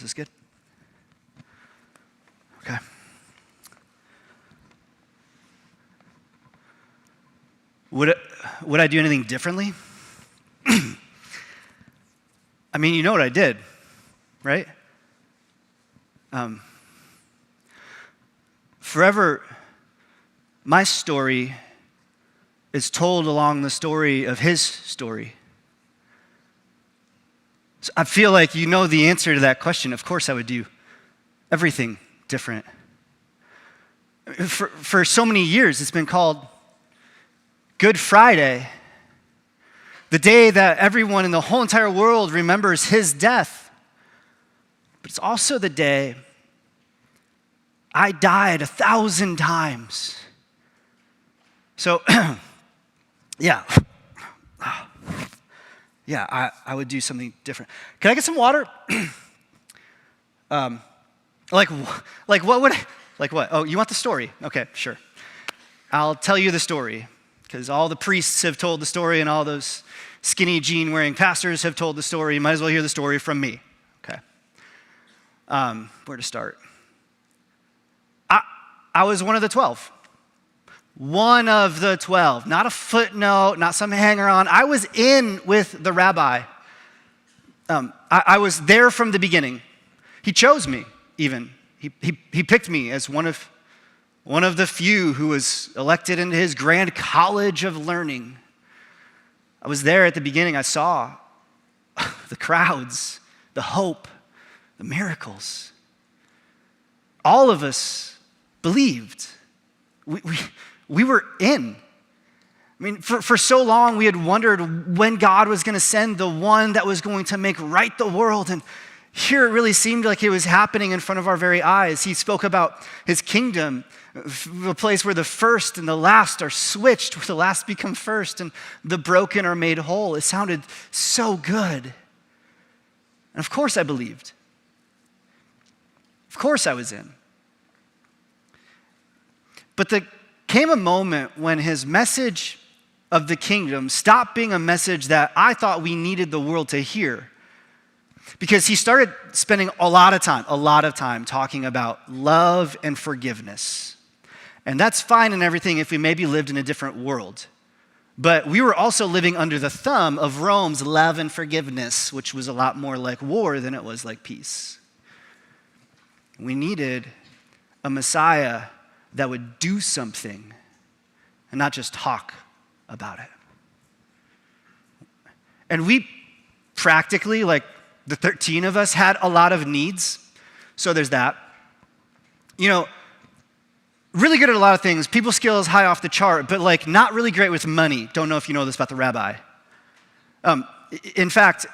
Is this good? Okay. Would I do anything differently? I mean, you know what I did, right? Forever, my story is told along the story of his story. So I feel like you know the answer to that question. Of course I would do everything different. For so many years, it's been called Good Friday, the day that everyone in the whole entire world remembers his death. But it's also the day I died 1,000 times. So, yeah, I would do something different. Can I get some water? Like what? Oh, you want the story? Okay, sure. I'll tell you the story, because all the priests have told the story and all those skinny jean wearing pastors have told the story. You might as well hear the story from me. Okay. Where to start? I was one of the 12. One of the 12. Not a footnote, not some hanger-on. I was in with the rabbi. I was there from the beginning. He chose me, even. He picked me as one of the few who was elected into his grand college of learning. I was there at the beginning. I saw the crowds, the hope, the miracles. All of us believed. We were in. I mean, for so long we had wondered when God was going to send the one that was going to make right the world. And here it really seemed like it was happening in front of our very eyes. He spoke about his kingdom, the place where the first and the last are switched, where the last become first and the broken are made whole. It sounded so good. And of course I believed. Of course I was in. But there came a moment when his message of the kingdom stopped being a message that I thought we needed the world to hear. Because he started spending a lot of time talking about love and forgiveness. And that's fine and everything if we maybe lived in a different world. But we were also living under the thumb of Rome's love and forgiveness, which was a lot more like war than it was like peace. We needed a Messiah that would do something and not just talk about it. And we practically, like the 13 of us, had a lot of needs. So there's that. You know, really good at a lot of things. People skills high off the chart, but like not really great with money. Don't know if you know this about the rabbi. In fact,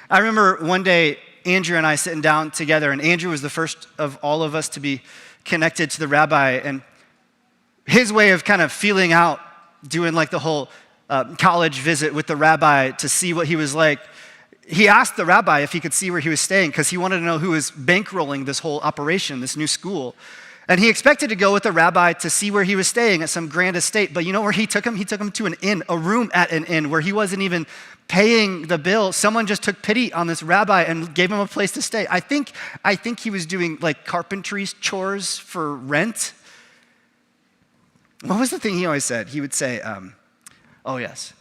I remember one day Andrew and I sitting down together, and Andrew was the first of all of us to be connected to the rabbi, and his way of kind of feeling out, doing like the whole college visit with the rabbi to see what he was like, he asked the rabbi if he could see where he was staying because he wanted to know who was bankrolling this whole operation, this new school. And he expected to go with the rabbi to see where he was staying at some grand estate, but you know where he took him? He took him to an inn, a room at an inn where he wasn't even paying the bill. Someone just took pity on this rabbi and gave him a place to stay. I think he was doing like carpentry chores for rent. What was the thing he always said? He would say, oh yes,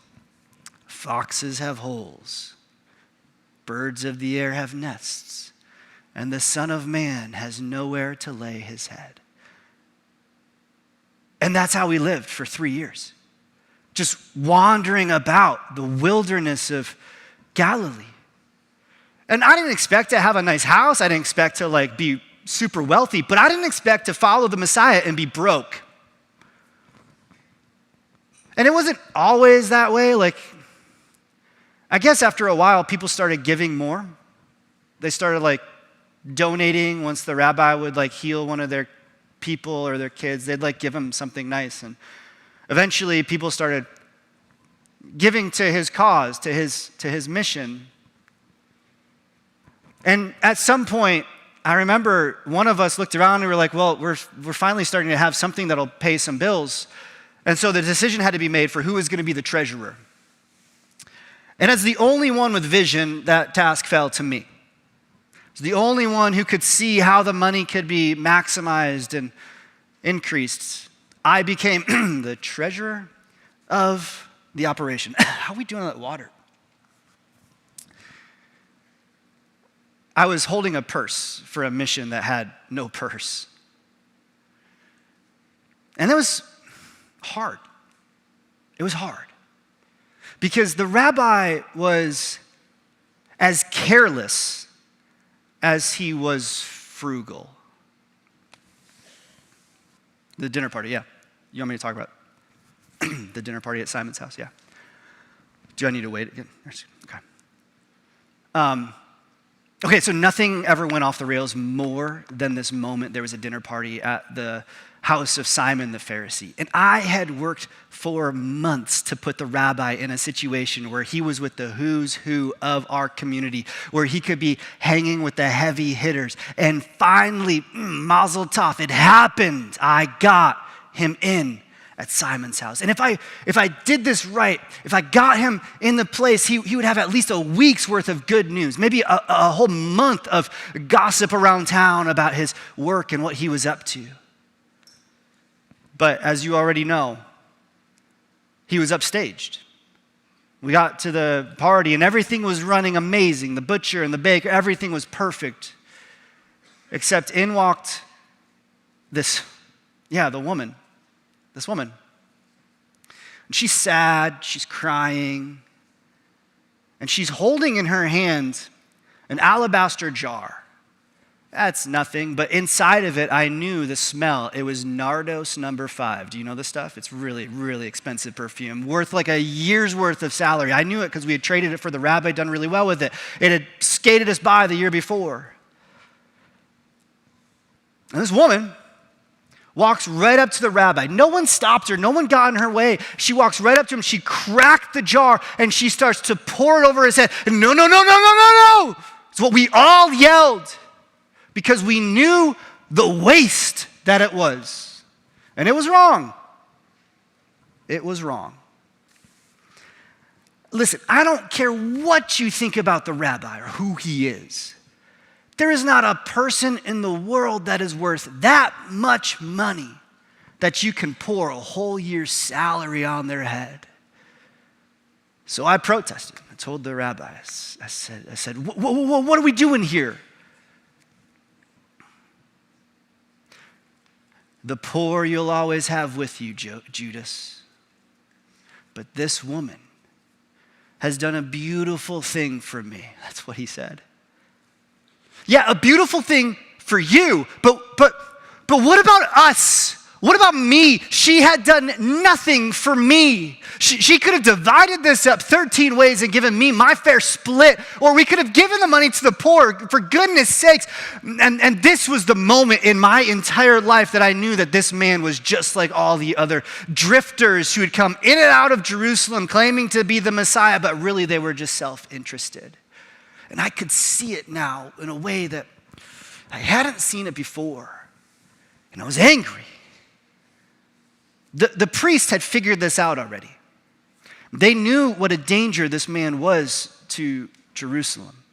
foxes have holes, birds of the air have nests, and the Son of Man has nowhere to lay his head. And that's how we lived for 3 years. Just wandering about the wilderness of Galilee. And I didn't expect to have a nice house. I didn't expect to like be super wealthy, but I didn't expect to follow the Messiah and be broke. And it wasn't always that way. Like, I guess after a while, people started giving more. They started like donating once the rabbi would like heal one of their people or their kids. They'd like give them something nice. And eventually people started giving to his cause, to his mission. And at some point, I remember one of us looked around and we were like, well, we're finally starting to have something that'll pay some bills. And so the decision had to be made for who was going to be the treasurer. And as the only one with vision, that task fell to me. was the only one who could see how the money could be maximized and increased. I became the treasurer of the operation. How are we doing on that water? I was holding a purse for a mission that had no purse. And it was hard. It was hard. Because the rabbi was as careless as he was frugal. The dinner party, yeah. You want me to talk about the dinner party at Simon's house? Yeah. Do I need to wait again? Okay. Okay, so nothing ever went off the rails more than this moment. There was a dinner party at the house of Simon the Pharisee. And I had worked for months to put the rabbi in a situation where he was with the who's who of our community, where he could be hanging with the heavy hitters. And finally, mazel tov, it happened. I got him in at Simon's house. And if I did this right, if I got him in the place, he would have at least a week's worth of good news, maybe a whole month of gossip around town about his work and what he was up to. But as you already know, he was upstaged. We got to the party and everything was running amazing. The butcher and the baker, everything was perfect. Except in walked this woman. And she's sad, she's crying, and she's holding in her hand an alabaster jar. That's nothing, but inside of it, I knew the smell. It was Nardos No. 5. Do you know this stuff? It's really, really expensive perfume, worth like a year's worth of salary. I knew it because we had traded it for the rabbi, done really well with it. It had skated us by the year before. And this woman walks right up to the rabbi. No one stopped her. No one got in her way. She walks right up to him. She cracked the jar and she starts to pour it over his head. No, no, no, no, no, no, no. It's what we all yelled because we knew the waste that it was. And it was wrong. It was wrong. Listen, I don't care what you think about the rabbi or who he is. There is not a person in the world that is worth that much money that you can pour a whole year's salary on their head. So I protested. I told the rabbi, I said, what are we doing here? The poor you'll always have with you, Judas. But this woman has done a beautiful thing for me. That's what he said. Yeah, a beautiful thing for you, but what about us? What about me? She had done nothing for me. She could have divided this up 13 ways and given me my fair split, or we could have given the money to the poor, for goodness sakes. And this was the moment in my entire life that I knew that this man was just like all the other drifters who had come in and out of Jerusalem claiming to be the Messiah, but really they were just self-interested. And I could see it now in a way that I hadn't seen it before. And I was angry. The priests had figured this out already. They knew what a danger this man was to Jerusalem.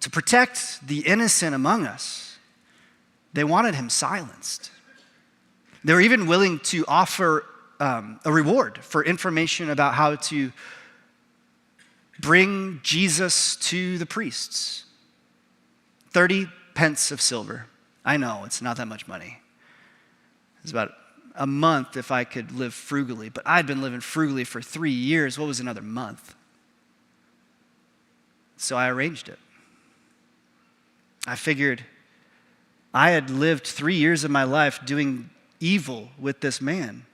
To protect the innocent among us, they wanted him silenced. They were even willing to offer a reward for information about how to bring Jesus to the priests. 30 pence of silver. I know, it's not that much money. It's about a month if I could live frugally, but I'd been living frugally for 3 years. What was another month? So I arranged it. I figured I had lived 3 years of my life doing evil with this man.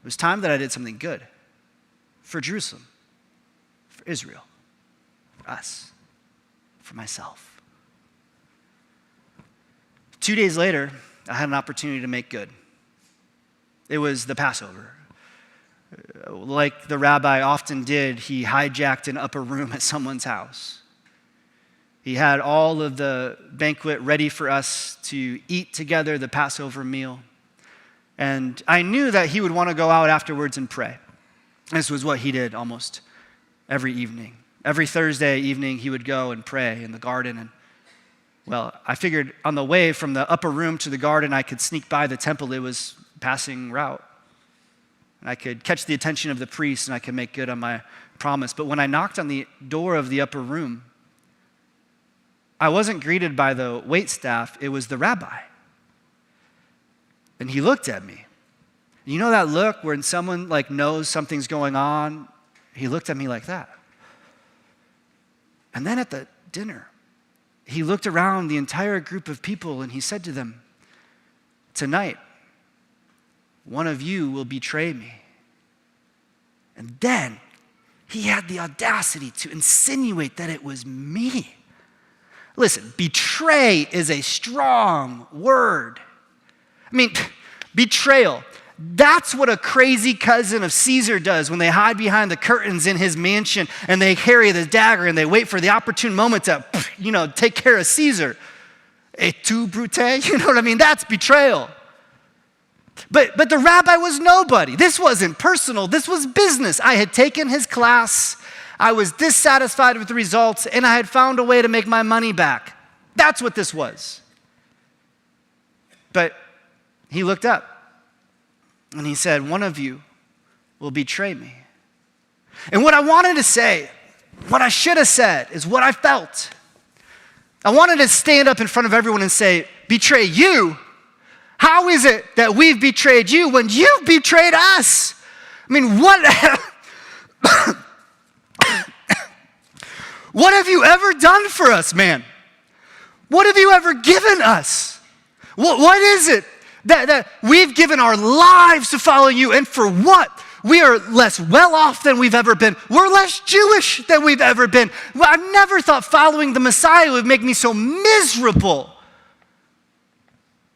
It was time that I did something good for Jerusalem, for Israel, for us, for myself. 2 days later, I had an opportunity to make good. It was the Passover. Like the rabbi often did, he hijacked an upper room at someone's house. He had all of the banquet ready for us to eat together, the Passover meal. And I knew that he would want to go out afterwards and pray. This was what he did almost every evening. Every Thursday evening, he would go and pray in the garden. And, well, I figured on the way from the upper room to the garden, I could sneak by the temple. It was passing route. And I could catch the attention of the priest, and I could make good on my promise. But when I knocked on the door of the upper room, I wasn't greeted by the waitstaff. It was the rabbi. And he looked at me. You know that look when someone knows something's going on? He looked at me like that. And then at the dinner, he looked around the entire group of people and he said to them, "Tonight, one of you will betray me." And then he had the audacity to insinuate that it was me. Listen, betray is a strong word. I mean, betrayal. That's what a crazy cousin of Caesar does when they hide behind the curtains in his mansion and they carry the dagger and they wait for the opportune moment to, take care of Caesar. Et tu, Brute? You know what I mean? That's betrayal. But the rabbi was nobody. This wasn't personal. This was business. I had taken his class. I was dissatisfied with the results, and I had found a way to make my money back. That's what this was. But he looked up. And he said, "One of you will betray me." And what I wanted to say, what I should have said, is what I felt. I wanted to stand up in front of everyone and say, "Betray you? How is it that we've betrayed you when you've betrayed us?" I mean, what have you ever done for us, man? What have you ever given us? What is it that we've given our lives to follow you, and for what? We are less well off than we've ever been. We're less Jewish than we've ever been. Well, I never thought following the Messiah would make me so miserable.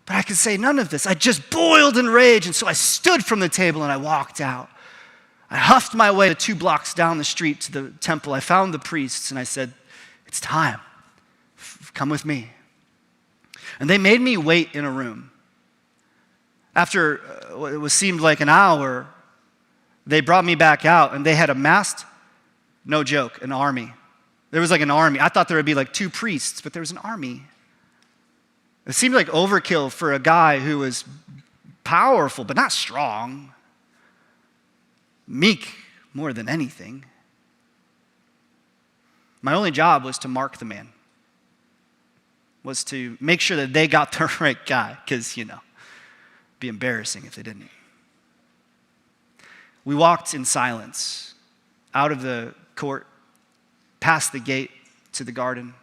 But I could say none of this. I just boiled in rage, and so I stood from the table and I walked out. I huffed my way 2 blocks down the street to the temple. I found the priests and I said, "It's time. Come with me." And they made me wait in a room. After what seemed like an hour, they brought me back out, and they had amassed, no joke, an army. There was an army. I thought there would be 2 priests, but there was an army. It seemed like overkill for a guy who was powerful, but not strong. Meek more than anything. My only job was to mark the man, was to make sure that they got the right guy, because, be embarrassing if they didn't. We walked in silence out of the court, past the gate to the garden.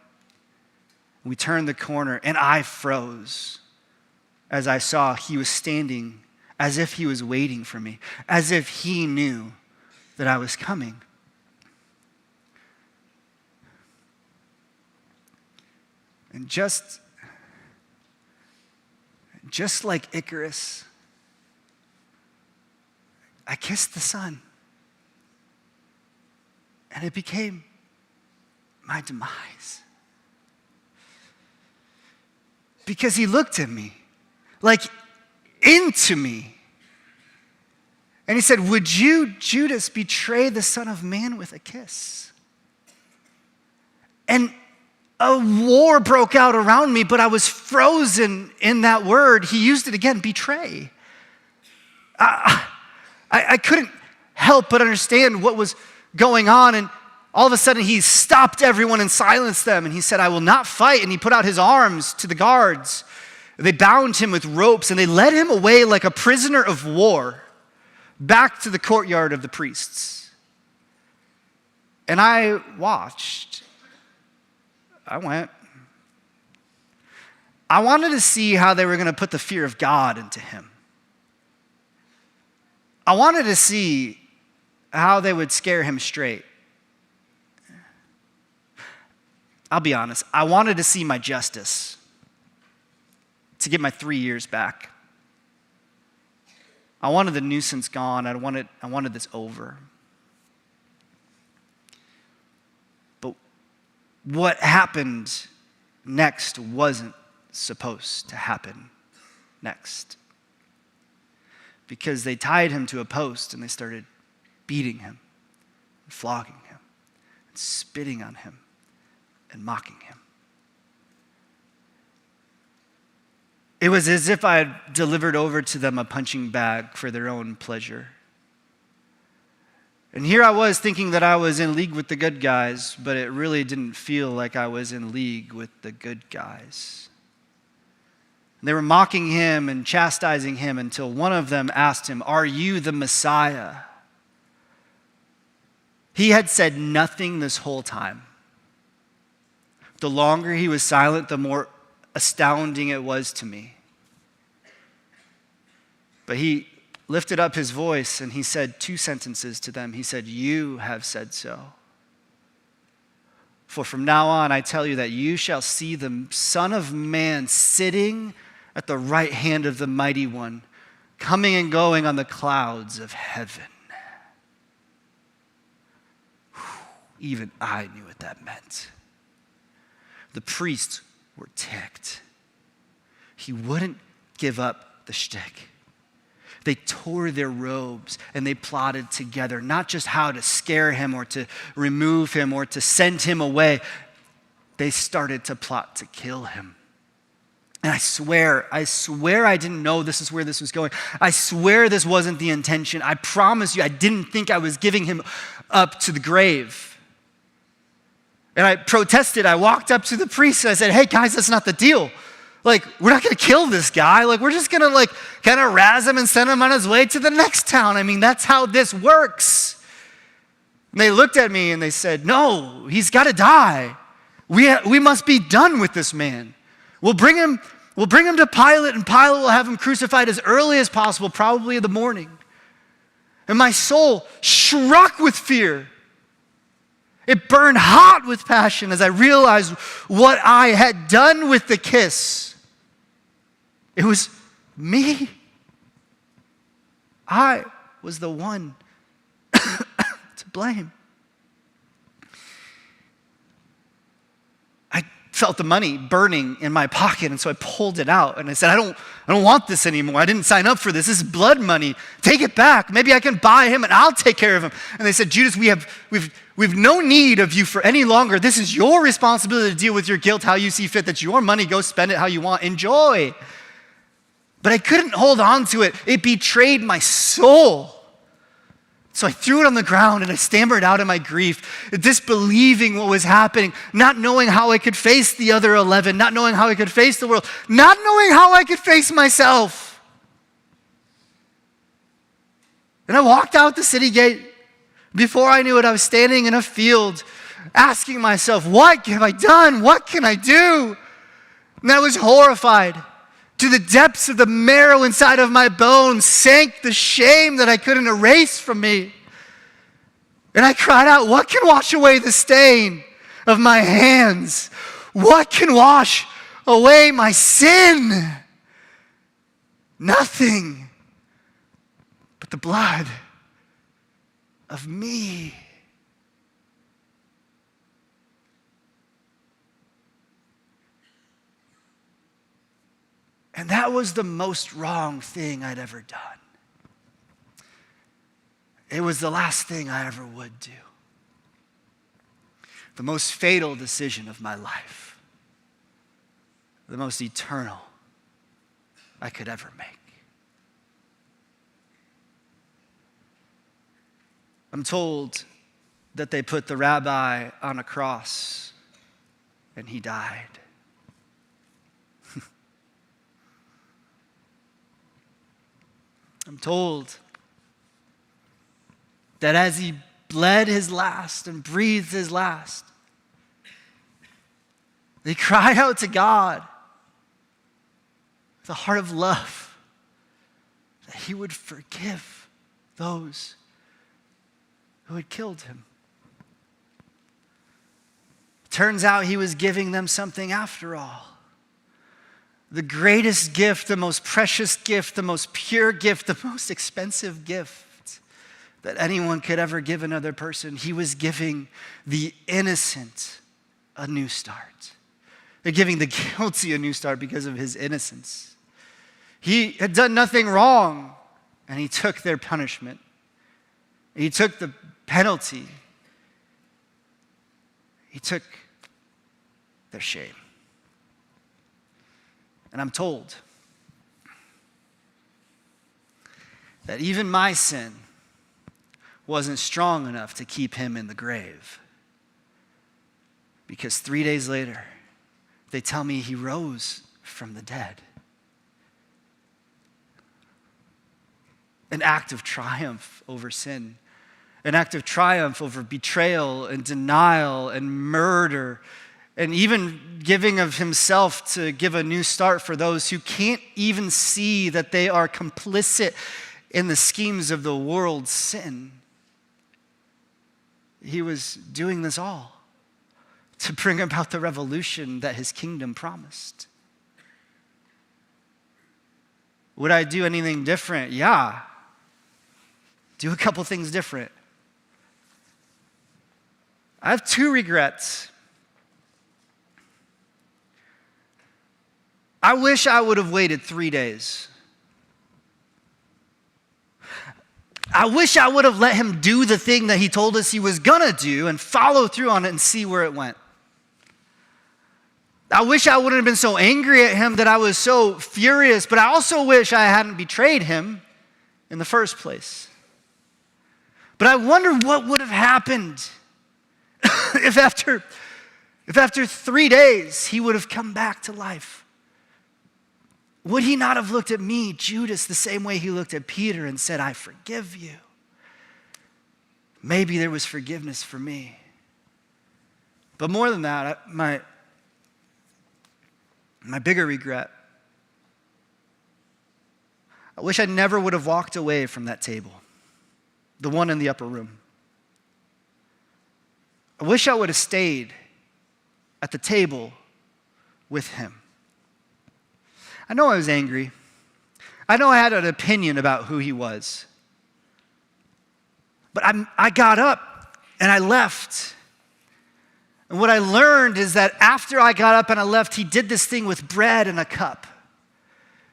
We turned the corner and I froze as I saw he was standing as if he was waiting for me, as if he knew that I was coming. And just like Icarus, I kissed the sun, and it became my demise. Because he looked at me, into me, and he said, "Would you, Judas, betray the Son of Man with a kiss?" And a war broke out around me, but I was frozen in that word. He used it again, betray. I couldn't help but understand what was going on, and all of a sudden he stopped everyone and silenced them, and he said, "I will not fight," and he put out his arms to the guards. They bound him with ropes, and they led him away like a prisoner of war back to the courtyard of the priests. And I watched. I went. I wanted to see how they were going to put the fear of God into him. I wanted to see how they would scare him straight. I'll be honest, I wanted to see my justice, to get my 3 years back. I wanted the nuisance gone. I wanted this over. But what happened next wasn't supposed to happen next. Because they tied him to a post and they started beating him, and flogging him, spitting on him and mocking him. It was as if I had delivered over to them a punching bag for their own pleasure. And here I was thinking that I was in league with the good guys, but it really didn't feel like I was in league with the good guys. They were mocking him and chastising him until one of them asked him, "Are you the Messiah?" He had said nothing this whole time. The longer he was silent, the more astounding it was to me. But he lifted up his voice and he said 2 sentences to them. He said, "You have said so. For from now on I tell you that you shall see the Son of Man sitting at the right hand of the Mighty One, coming and going on the clouds of heaven." Even I knew what that meant. The priests were ticked. He wouldn't give up the shtick. They tore their robes and they plotted together, not just how to scare him or to remove him or to send him away. They started to plot to kill him. And I swear I didn't know this is where this was going. I swear this wasn't the intention. I promise you, I didn't think I was giving him up to the grave. And I protested. I walked up to the priest and I said, "Hey guys, that's not the deal. Like, we're not going to kill this guy. Like, we're just going to kind of razz him and send him on his way to the next town. I mean, that's how this works." And they looked at me and they said, "No, he's got to die. We must be done with this man. We'll bring him to Pilate, and Pilate will have him crucified as early as possible, probably in the morning." And my soul struck with fear. It burned hot with passion as I realized what I had done with the kiss. It was me. I was the one to blame. I felt the money burning in my pocket, and so I pulled it out and I said, I don't want this anymore. I didn't sign up for this. This is blood money. Take it back. Maybe I can buy him and I'll take care of him. And they said, "Judas, we've no need of you for any longer. This is your responsibility to deal with your guilt how you see fit. That's your money. Go spend it how you want. Enjoy." But I couldn't hold on to it. It betrayed my soul. So I threw it on the ground and I stammered out in my grief, disbelieving what was happening, not knowing how I could face the other 11, not knowing how I could face the world, not knowing how I could face myself. And I walked out the city gate. Before I knew it, I was standing in a field asking myself, what have I done? What can I do? And I was horrified. To the depths of the marrow inside of my bones sank the shame that I couldn't erase from me. And I cried out, "What can wash away the stain of my hands? What can wash away my sin? Nothing but the blood of me." And that was the most wrong thing I'd ever done. It was the last thing I ever would do. The most fatal decision of my life. The most eternal I could ever make. I'm told that they put the rabbi on a cross and he died. I'm told that as he bled his last and breathed his last, they cried out to God with a heart of love that he would forgive those who had killed him. Turns out he was giving them something after all. The greatest gift, the most precious gift, the most pure gift, the most expensive gift that anyone could ever give another person. He was giving the innocent a new start. They're giving the guilty a new start because of his innocence. He had done nothing wrong, and he took their punishment. He took the penalty. He took their shame. And I'm told that even my sin wasn't strong enough to keep him in the grave. Because 3 days later, they tell me he rose from the dead. An act of triumph over sin. An act of triumph over betrayal and denial and murder, and even giving of himself to give a new start for those who can't even see that they are complicit in the schemes of the world's sin. He was doing this all to bring about the revolution that his kingdom promised. Would I do anything different? Yeah. Do a couple things different. I have 2 regrets. I wish I would have waited 3 days. I wish I would have let him do the thing that he told us he was gonna do and follow through on it and see where it went. I wish I wouldn't have been so angry at him that I was so furious, but I also wish I hadn't betrayed him in the first place. But I wonder what would have happened if after 3 days he would have come back to life. Would he not have looked at me, Judas, the same way he looked at Peter and said, I forgive you? Maybe there was forgiveness for me. But more than that, my bigger regret, I wish I never would have walked away from that table, the one in the upper room. I wish I would have stayed at the table with him. I know I was angry. I know I had an opinion about who he was. But I got up and I left. And what I learned is that after I got up and I left, he did this thing with bread and a cup.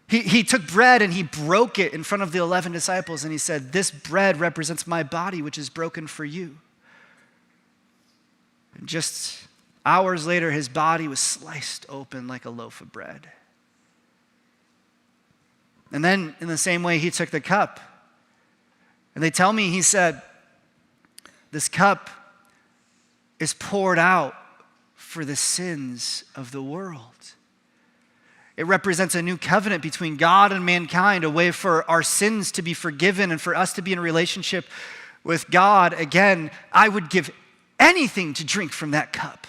He took bread and he broke it in front of the 11 disciples and he said, this bread represents my body, which is broken for you. And just hours later, his body was sliced open like a loaf of bread. And then in the same way, he took the cup. And they tell me, he said, this cup is poured out for the sins of the world. It represents a new covenant between God and mankind, a way for our sins to be forgiven and for us to be in a relationship with God. Again, I would give anything to drink from that cup.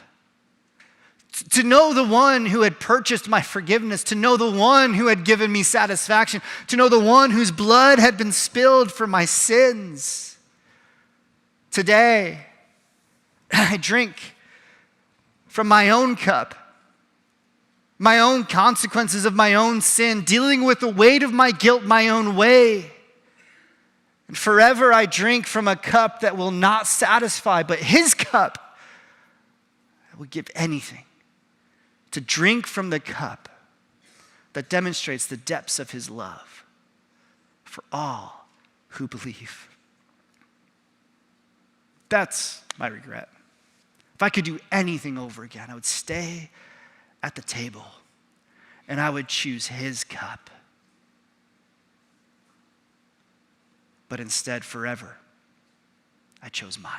To know the one who had purchased my forgiveness, to know the one who had given me satisfaction, to know the one whose blood had been spilled for my sins. Today, I drink from my own cup, my own consequences of my own sin, dealing with the weight of my guilt my own way. And forever I drink from a cup that will not satisfy, but his cup, I would give anything to drink from the cup that demonstrates the depths of his love for all who believe. That's my regret. If I could do anything over again, I would stay at the table and I would choose his cup. But instead, forever, I chose mine.